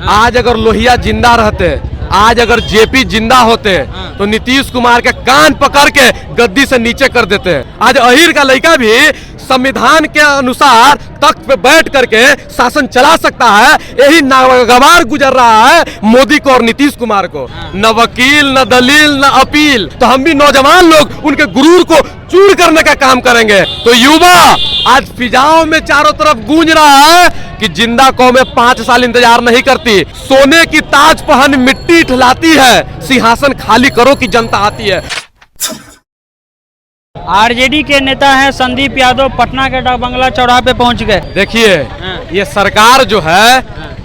आज अगर लोहिया जिंदा रहते, आज अगर जेपी जिंदा होते तो नीतीश कुमार के कान पकड़ के गद्दी से नीचे कर देते। आज अहिर का लड़का भी संविधान के अनुसार तख्त पे बैठ करके शासन चला सकता है, यही नागवार गुजर रहा है मोदी को और नीतीश कुमार को। न वकील, न दलील, न अपील। तो हम भी नौजवान लोग उनके गुरूर को चूर करने का काम करेंगे। तो युवा आज फिजाओं में चारों तरफ गूंज रहा है कि जिंदा कौमें 5 साल इंतजार नहीं करती, सोने की ताज पहन मिट्टी ठिलाती है, सिंहासन खाली करो कि जनता आती है। आरजेडी के नेता हैं संदीप यादव पटना के डाक बंगला चौराहे पे पहुंच गए। देखिए ये सरकार जो है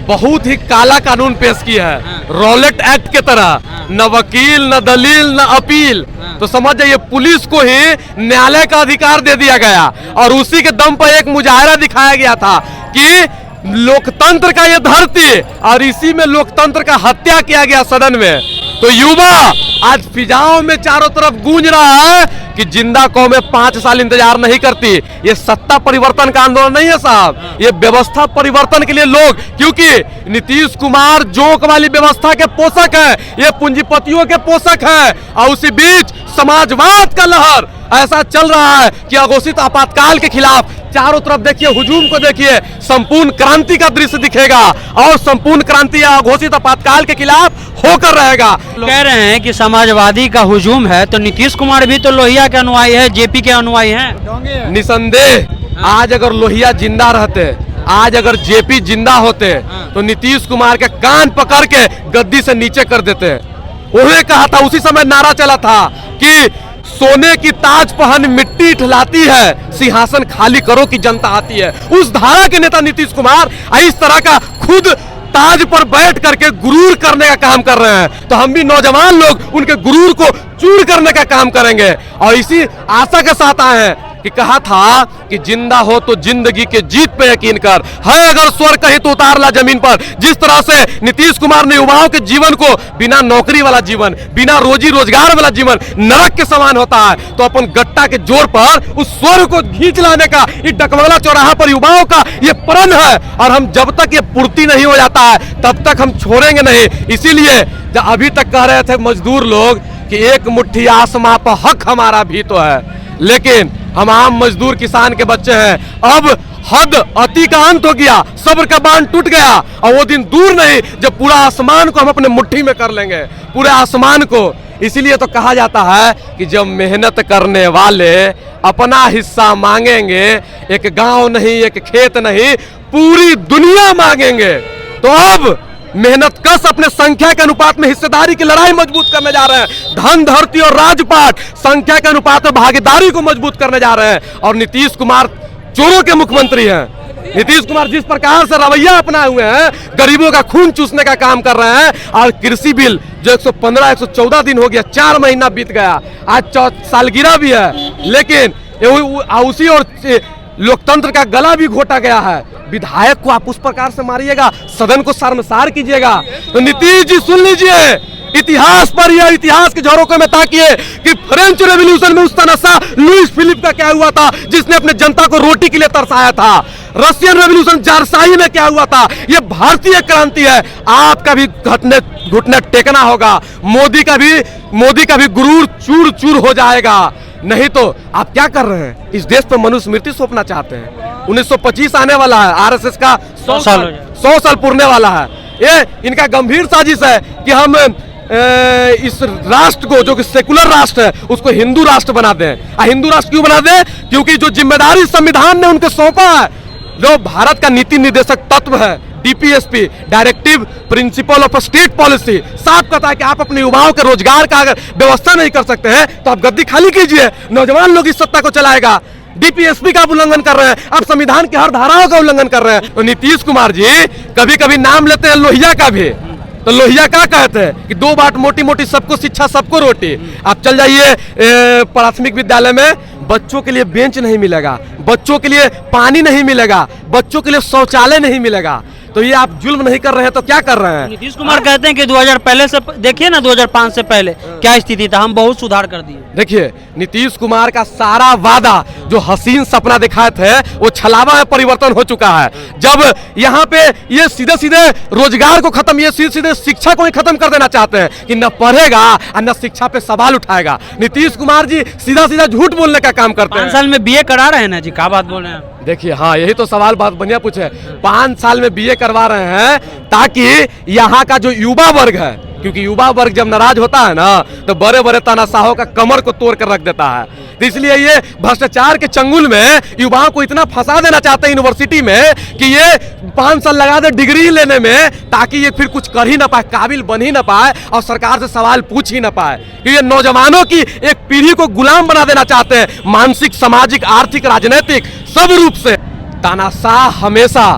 बहुत ही काला कानून पेश की है, रॉलेट एक्ट के तरह। न वकील, न दलील, न अपील। तो समझ जाइए पुलिस को ही न्यायालय का अधिकार दे दिया गया और उसी के दम पर एक मुजाहरा दिखाया गया था कि लोकतंत्र का ये धरती, और इसी में लोकतंत्र का हत्या किया गया सदन में। तो युवा आज फिजाओं में चारों तरफ गूंज रहा है कि जिंदा कौमें 5 साल इंतजार नहीं करती। ये सत्ता परिवर्तन का आंदोलन नहीं है साहब, ये व्यवस्था परिवर्तन के लिए लोग, क्योंकि नीतीश कुमार जोक वाली व्यवस्था के पोषक है, ये पूंजीपतियों के पोषक है, और उसी बीच समाजवाद का लहर ऐसा चल रहा है कि अघोषित आपातकाल के खिलाफ चारों तरफ देखिए, हुजूम को देखिए, संपूर्ण क्रांति का दृश्य दिखेगा और संपूर्ण क्रांति या अघोषित आपातकाल के खिलाफ होकर रहेगा। कह रहे हैं कि समाजवादी का हुजूम है, तो नीतीश कुमार भी तो लोहिया के अनुयायी है, जेपी के अनुयायी हैं। निसंदेह आज अगर लोहिया जिंदा रहते, आज अगर जेपी जिंदा होते तो नीतीश कुमार के कान पकड़ के गद्दी से नीचे कर देते। उन्होंने कहा था, उसी समय नारा चला था कि सोने की ताज पहन मिट्टी ठिलाती है, सिंहासन खाली करो कि जनता आती है। उस धारा के नेता नीतीश कुमार इस तरह का खुद ताज पर बैठ करके गुरूर करने का काम कर रहे हैं। तो हम भी नौजवान लोग उनके गुरूर को चूर करने का काम करेंगे और इसी आशा के साथ आए हैं कि कहा था कि जिंदा हो तो जिंदगी के जीत पे यकीन कर, है अगर स्वर कहीं तो उतार ला जमीन पर। जिस तरह से नीतीश कुमार ने युवाओं के जीवन को बिना नौकरी वाला जीवन, बिना रोजी रोजगार वाला जीवन नरक के समान होता है, तो अपन गट्टा के जोर पर उस स्वर को खींच लाने का इस डकबंगला चौराहा पर युवाओं का ये प्रण है। और हम जब तक ये पूर्ति नहीं हो जाता है तब तक हम छोड़ेंगे नहीं। इसीलिए अभी तक कह रहे थे मजदूर लोग कि एक मुट्ठी आसमां पर हक हमारा भी तो है, लेकिन हम आम मजदूर किसान के बच्चे हैं। अब हद अति का अंत हो गया, सब्र का बांध टूट गया और वो दिन दूर नहीं जब पूरा आसमान को हम अपने मुट्ठी में कर लेंगे, पूरे आसमान को। इसीलिए तो कहा जाता है कि जब मेहनत करने वाले अपना हिस्सा मांगेंगे, एक गांव नहीं, एक खेत नहीं, पूरी दुनिया मांगेंगे। तो अब मेहनत कश अपने संख्या के अनुपात में हिस्सेदारी की लड़ाई मजबूत करने जा रहे हैं। धन, धरती और राजपाट संख्या के अनुपात में भागीदारी को मजबूत करने जा रहे हैं। और नीतीश कुमार चोरों के मुख्यमंत्री हैं। नीतीश कुमार जिस प्रकार से रवैया अपनाए हुए हैं, गरीबों का खून चूसने का काम कर रहे हैं। और कृषि बिल जो 115, 114 दिन हो गया, 4 महीना बीत गया, आज सालगिरह भी है, लेकिन उसी और लोकतंत्र का गला भी घोटा गया है। विधायक को आप उस प्रकार से मारिएगा, सदन को शर्मसार कीजिएगा। तो नीतीश जी सुन लीजिए, इतिहास पर या इतिहास के झरोखे में ताकिए कि फ्रेंच रेवोल्यूशन में उस तनस्सा लुईस फिलिप का क्या हुआ था जिसने अपने जनता को रोटी के लिए तरसाया था। रशियन रेवोल्यूशन जारसाई में क्या हुआ था। ये भारतीय क्रांति है। आपका भी घुटने टेकना होगा। मोदी का भी गुरूर चूर चूर हो जाएगा। नहीं तो आप क्या कर रहे हैं, इस देश पर मनुस्मृति सौंपना चाहते हैं। 1925 आने वाला है, आरएसएस का 100 साल पूरने वाला है। ये इनका गंभीर साजिश है कि हम इस राष्ट्र को, जो कि सेकुलर राष्ट्र है, उसको हिंदू राष्ट्र बना दें। हिंदू राष्ट्र क्यों बना दें? क्योंकि जो जिम्मेदारी संविधान ने उनको सौंपा है, जो भारत का नीति निर्देशक तत्व है, DPSP, directive principle of state policy, साफ कहता है कि आप अपने युवाओं के रोजगार का अगर व्यवस्था नहीं कर सकते हैं तो आप गद्दी खाली कीजिए। नौजवान लोग इस सत्ता को चलाएगा। डीपीएसपी का उल्लंघन कर रहे हैं, आप संविधान की हर धाराओं का उल्लंघन कर रहे हैं। तो नीतीश कुमार जी कभी कभी नाम लेते हैं लोहिया का भी, तो लोहिया क्या कहते हैं कि 2 बात मोटी मोटी, सबको शिक्षा सबको रोटी। आप चल जाइए प्राथमिक विद्यालय में, बच्चों के लिए बेंच नहीं मिलेगा, बच्चों के लिए पानी नहीं मिलेगा, बच्चों के लिए शौचालय नहीं मिलेगा। तो ये आप जुल्म नहीं कर रहे हैं तो क्या कर रहे हैं? नीतीश कुमार कहते हैं कि 2000 पहले से देखिए ना, 2005 से पहले क्या स्थिति था, हम बहुत सुधार कर दिए। देखिए नीतीश कुमार का सारा वादा जो हसीन सपना दिखाए थे वो छलावा में परिवर्तन हो चुका है। जब यहाँ पे ये सीधे सीधे रोजगार को खत्म, ये सीधे सीधे शिक्षा को ही खत्म कर देना चाहते हैं कि न पढ़ेगा और न शिक्षा पे सवाल उठाएगा। नीतीश कुमार जी सीधा सीधा झूठ बोलने का काम करते 5 हैं। साल में बीए करा रहे हैं ना जी, क्या बात बोल रहे हैं? देखिए हाँ, यही तो सवाल बात बढ़िया पूछे। 5 साल में बीए करवा रहे हैं ताकि यहाँ का जो युवा वर्ग है, क्योंकि युवा वर्ग जब नाराज होता है ना तो बड़े बड़े तानाशाहों का कमर को तोड़ कर रख देता है। तो इसलिए ये भ्रष्टाचार के चंगुल में युवाओं को इतना फंसा देना चाहते हैं यूनिवर्सिटी में कि ये 5 साल लगा दे डिग्री लेने में, ताकि ये फिर कुछ कर ही ना पाए, काबिल बन ही ना पाए और सरकार से सवाल पूछ ही ना पाए। क्योंकि ये नौजवानों की एक पीढ़ी को गुलाम बना देना चाहते हैं, मानसिक, सामाजिक, आर्थिक, राजनीतिक सब रूप से। तानाशाह हमेशा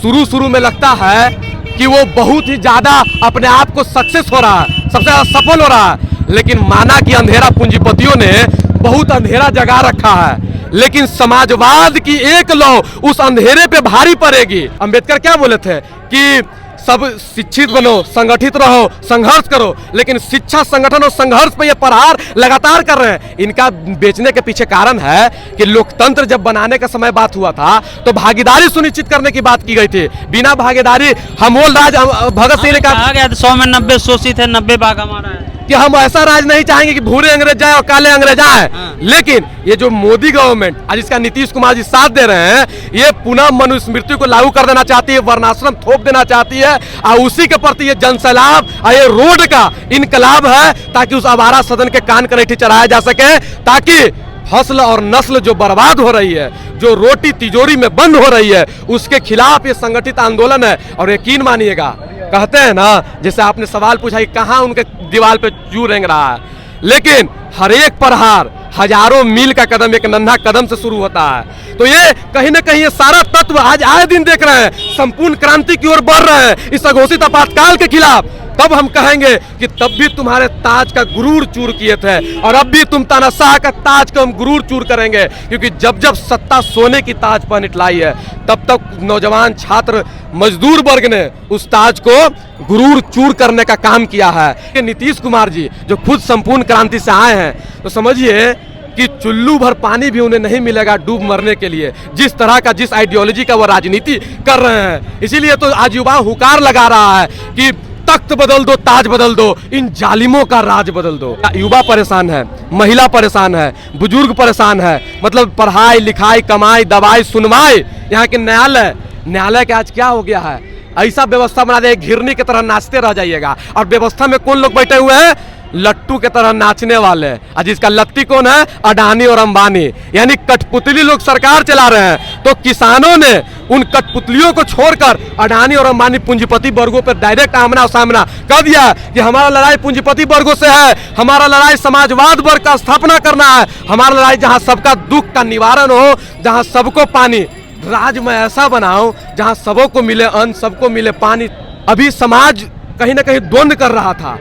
शुरू में लगता है कि वो बहुत ही ज्यादा अपने आप को सक्सेस हो रहा है, सबसे ज्यादा सफल हो रहा है, लेकिन माना कि अंधेरा पूंजीपतियों ने बहुत अंधेरा जगा रखा है। लेकिन समाजवाद की एक लौ उस अंधेरे पे भारी पड़ेगी। अंबेडकर क्या बोले थे कि सब शिक्षित बनो, संगठित रहो, संघर्ष करो, लेकिन शिक्षा, संगठन और संघर्ष पे ये प्रहार लगातार कर रहे हैं। इनका बेचने के पीछे कारण है कि लोकतंत्र जब बनाने का समय बात हुआ था तो भागीदारी सुनिश्चित करने की बात की गई थी। बिना भागीदारी हमोल राज भगत सिंह ने कहा गया 100 में 90 शोषित है, 90 भाग हमारा है कि हम ऐसा राज नहीं चाहेंगे कि भूरे अंग्रेज जाए और काले अंग्रेज आए। लेकिन ये जो मोदी गवर्नमेंट आज इसका नीतीश कुमार जी साथ दे रहे हैं, ये पुनः मनुस्मृति को लागू कर देना चाहती है, वर्णाश्रम थोप देना चाहती है और उसी के प्रति ये जनसैलाब और ये रोड का इनकलाब है, ताकि उस आवारा सदन के कान कनेठी चढ़ाया जा सके, ताकि फसल और नस्ल जो बर्बाद हो रही है, जो रोटी तिजोरी में बंद हो रही है, उसके खिलाफ ये संगठित आंदोलन है। और यकीन मानिएगा, कहते हैं ना, जैसे आपने सवाल पूछा कि कहाँ उनके दीवार पे जू रेंग रहा है, लेकिन हर एक प्रहार हजारों मील का कदम एक नन्हा कदम से शुरू होता है। तो ये कहीं ना कहीं ये सारा तत्व आज आए दिन देख रहे हैं, संपूर्ण क्रांति की ओर बढ़ रहे हैं इस अघोषित आपातकाल के खिलाफ। तब हम कहेंगे कि तब भी तुम्हारे ताज का गुरूर चूर किए थे और अब भी तुम तानाशाह का ताज को हम गुरूर चूर करेंगे, क्योंकि जब जब सत्ता सोने की ताज पर निटलाई है तब तक नौजवान, छात्र, मजदूर वर्ग ने उस ताज को गुरूर चूर करने का काम किया है। नीतीश कुमार जी जो खुद संपूर्ण क्रांति से आए हैं, तो समझिए कि चुल्लू भर पानी भी उन्हें नहीं मिलेगा डूब मरने के लिए, जिस तरह का, जिस आइडियोलॉजी का वो राजनीति कर रहे हैं। इसीलिए तो आज युवा हुकार लगा रहा है कि तख्त बदल दो, ताज बदल दो, इन जालिमों का राज बदल दो। युवा परेशान है, महिला परेशान है, बुजुर्ग परेशान है, मतलब पढ़ाई लिखाई, कमाई, दवाई, सुनवाई, यहाँ के न्यायालय के आज क्या हो गया है, ऐसा व्यवस्था बना दे घिरनी की तरह नाचते रह जाइएगा। और व्यवस्था में कौन लोग बैठे हुए हैं? लट्टू के तरह नाचने वाले। और जिसका लत्ती कौन है? अडानी और अंबानी, यानी कठपुतली लोग सरकार चला रहे हैं। तो किसानों ने उन कठपुतलियों को छोड़कर अडानी और अंबानी पूंजीपति वर्गों पर डायरेक्ट आमना सामना कर दिया कि हमारा लड़ाई पूंजीपति वर्गों से है, हमारा लड़ाई समाजवाद वर्ग का स्थापना करना है, हमारा लड़ाई जहां सबका दुख का निवारण हो, जहां सबको पानी, राज में ऐसा बनाओ जहां सबों को मिले अन्न, सबको मिले पानी। अभी समाज कहीं ना कहीं द्वंद्व कर रहा था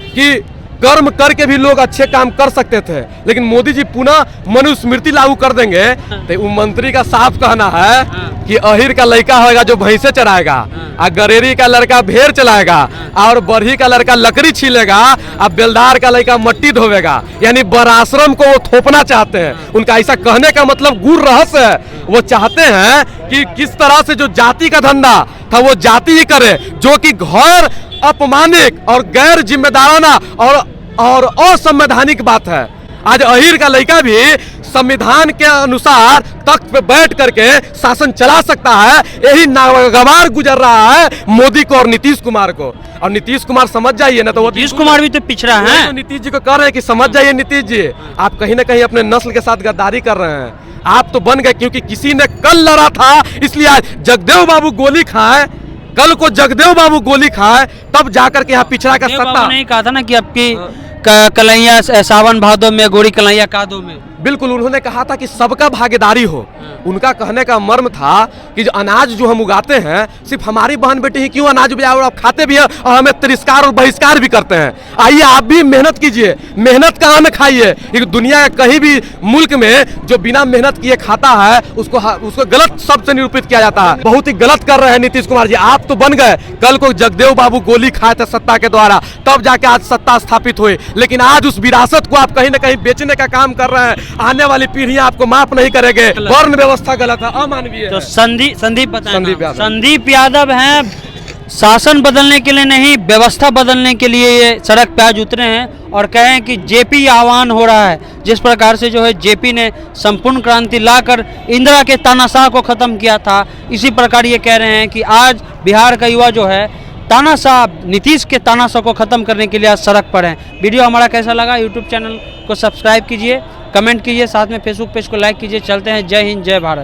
कि कर्म करके भी लोग अच्छे काम कर सकते थे, लेकिन मोदी जी पुनः मनुस्मृति लागू कर देंगे। तो वो मंत्री का साफ कहना है कि अहिर का लड़का होगा जो भैंसे चराएगा, और गरेरी का लड़का भेड़ चलाएगा, और बरही का लड़का लकड़ी छीलेगा, और बेलदार का लड़का मट्टी धोवेगा। यानी वराश्रम को वो थोपना चाहते हैं। उनका ऐसा कहने का मतलब गूढ़ रहस्य है। वो चाहते हैं कि किस तरह से जो जाति का धंधा था वो जाति ही करे, जो कि घर अपमानिक और गैर जिम्मेदाराना और असंवैधानिक बात है। आज अहिर का लड़का भी संविधान के अनुसार तख्त पे बैठ करके शासन चला सकता है। यही नागवार गुजर रहा है मोदी को और नीतीश कुमार को। और नीतीश कुमार समझ जाइए ना, तो वो नीतीश कुमार भी तो पिछड़ा है। तो नीतीश जी को कह रहे हैं कि समझ जाइए नीतीश जी, आप कहीं ना कहीं अपने नस्ल के साथ गद्दारी कर रहे हैं। आप तो बन गए क्योंकि किसी ने कल लड़ा था, इसलिए आज जगदेव बाबू गोली खाए, कल को जगदेव बाबू गोली खाए, तब जाकर के यहाँ पिछड़ा का सत्ता नहीं कहा था ना कि आपकी कलैया सावन भादो में, गोरी कलैया कादो में। बिल्कुल, उन्होंने कहा था कि सबका भागीदारी हो, उनका कहने का मर्म था कि जो अनाज जो हम उगाते हैं सिर्फ हमारी बहन बेटी ही क्यों अनाज उगाए और आप खाते भी हैं और हमें तिरस्कार और बहिष्कार भी करते हैं। आइए आप भी मेहनत कीजिए, मेहनत का अन्न खाइए। एक दुनिया के कहीं भी मुल्क में जो बिना मेहनत किए खाता है उसको गलत शब्द से निरूपित किया जाता है। बहुत ही गलत कर रहे हैं नीतीश कुमार जी। आप तो बन गए, कल को जगदेव बाबू गोली खाए थे सत्ता के द्वारा, तब जाके आज सत्ता स्थापित हुई, लेकिन आज उस विरासत को आप कहीं ना कहीं बेचने का काम कर रहे हैं। आने वाली पीढ़ियां आपको माफ नहीं करेंगे। वर्ण व्यवस्था गलत है, अमानवीय है। तो संदीप बताएं संदीप नाम। यादव। संदीप यादव हैं, शासन बदलने के लिए नहीं व्यवस्था बदलने के लिए ये सड़क पे आज उतरे हैं और कहें कि जेपी आह्वान हो रहा है। जिस प्रकार से जो है जेपी ने संपूर्ण क्रांति लाकर इंदिरा के तानाशाह को खत्म किया था, इसी प्रकार ये कह रहे हैं कि आज बिहार का युवा जो है तानाशाह नीतीश के तानाशाह को खत्म करने के लिए आज सड़क पर हैं। वीडियो हमारा कैसा लगा यूट्यूब चैनल को सब्सक्राइब कीजिए, कमेंट कीजिए, साथ में फेसबुक पेज को लाइक कीजिए। चलते हैं, जय हिंद जय भारत।